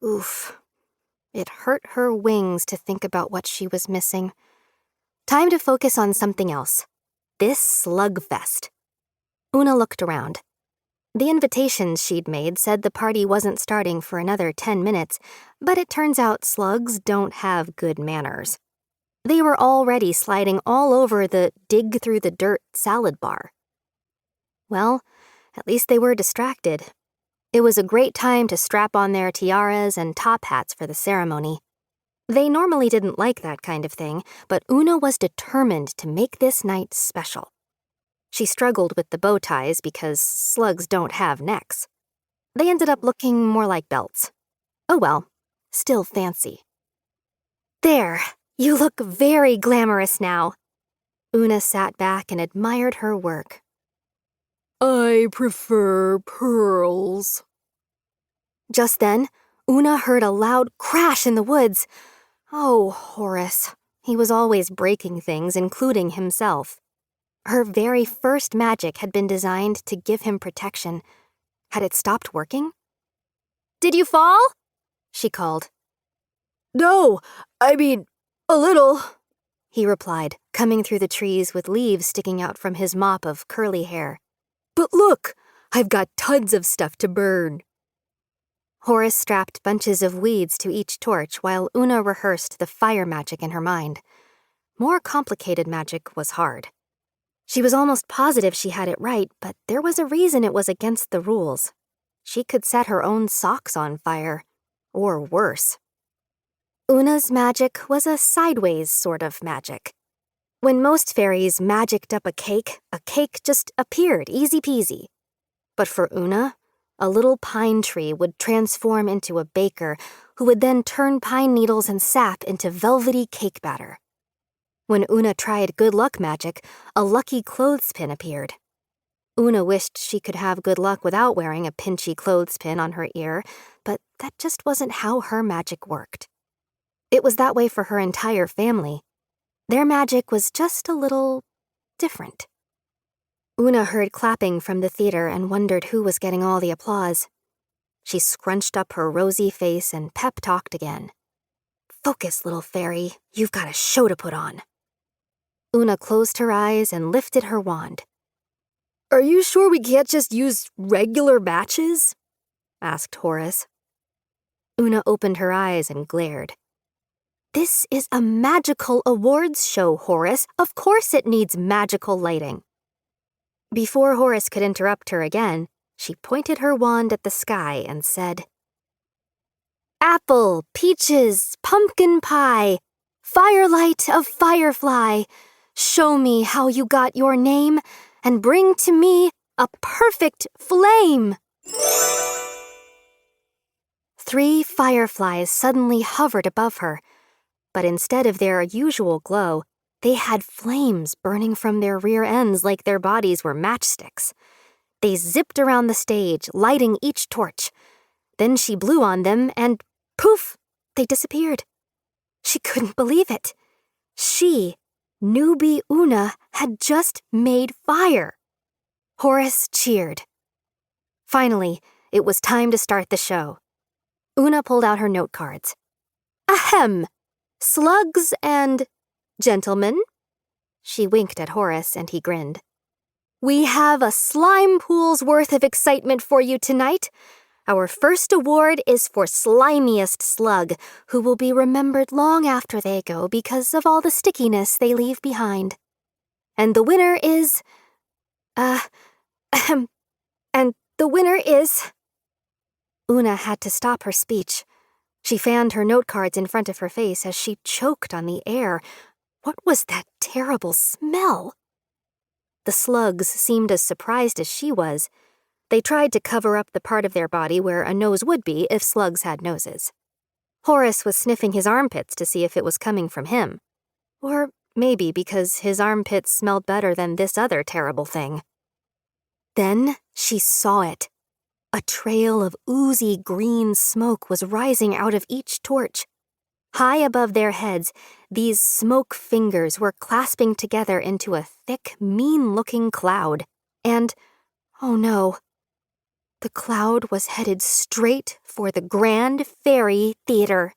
Oof. It hurt her wings to think about what she was missing. Time to focus on something else. This slugfest. Oona looked around. The invitations she'd made said the party wasn't starting for another 10 minutes, but it turns out slugs don't have good manners. They were already sliding all over the dig-through-the-dirt salad bar. Well, at least they were distracted. It was a great time to strap on their tiaras and top hats for the ceremony. They normally didn't like that kind of thing, but Oona was determined to make this night special. She struggled with the bow ties because slugs don't have necks. They ended up looking more like belts. Oh well, still fancy. There, you look very glamorous now. Oona sat back and admired her work. I prefer pearls. Just then, Oona heard a loud crash in the woods. Oh, Horace. He was always breaking things, including himself. Her very first magic had been designed to give him protection. Had it stopped working? "Did you fall?" she called. No, I mean, a little, he replied, coming through the trees with leaves sticking out from his mop of curly hair. But look, I've got tons of stuff to burn. Horace strapped bunches of weeds to each torch while Oona rehearsed the fire magic in her mind. More complicated magic was hard. She was almost positive she had it right, but there was a reason it was against the rules. She could set her own socks on fire, or worse. Oona's magic was a sideways sort of magic. When most fairies magicked up a cake just appeared easy peasy. But for Oona, a little pine tree would transform into a baker who would then turn pine needles and sap into velvety cake batter. When Oona tried good luck magic, a lucky clothespin appeared. Oona wished she could have good luck without wearing a pinchy clothespin on her ear, but that just wasn't how her magic worked. It was that way for her entire family. Their magic was just a little different. Oona heard clapping from the theater and wondered who was getting all the applause. She scrunched up her rosy face and pep-talked again. "Focus, little fairy. You've got a show to put on." Oona closed her eyes and lifted her wand. Are you sure we can't just use regular matches? Asked Horace. Oona opened her eyes and glared. "This is a magical awards show, Horace. Of course it needs magical lighting." Before Horace could interrupt her again, she pointed her wand at the sky and said, "Apple, peaches, pumpkin pie, firelight of firefly, show me how you got your name and bring to me a perfect flame." 3 fireflies suddenly hovered above her, but instead of their usual glow, they had flames burning from their rear ends like their bodies were matchsticks. They zipped around the stage, lighting each torch. Then she blew on them and, poof, they disappeared. She couldn't believe it. She, Newbie Oona, had just made fire. Horace cheered. Finally, it was time to start the show. Oona pulled out her note cards. "Ahem! Slugs and gentlemen." She winked at Horace and he grinned. "We have a slime pool's worth of excitement for you tonight. Our first award is for slimiest slug, who will be remembered long after they go because of all the stickiness they leave behind. And the winner is... and the winner is..." Oona had to stop her speech. She fanned her note cards in front of her face as she choked on the air. What was that terrible smell? The slugs seemed as surprised as she was. They tried to cover up the part of their body where a nose would be if slugs had noses. Horace was sniffing his armpits to see if it was coming from him. Or maybe because his armpits smelled better than this other terrible thing. Then she saw it. A trail of oozy green smoke was rising out of each torch. High above their heads, these smoke fingers were clasping together into a thick, mean-looking cloud. And, oh no, The cloud was headed straight for the Grand Fairy Theater.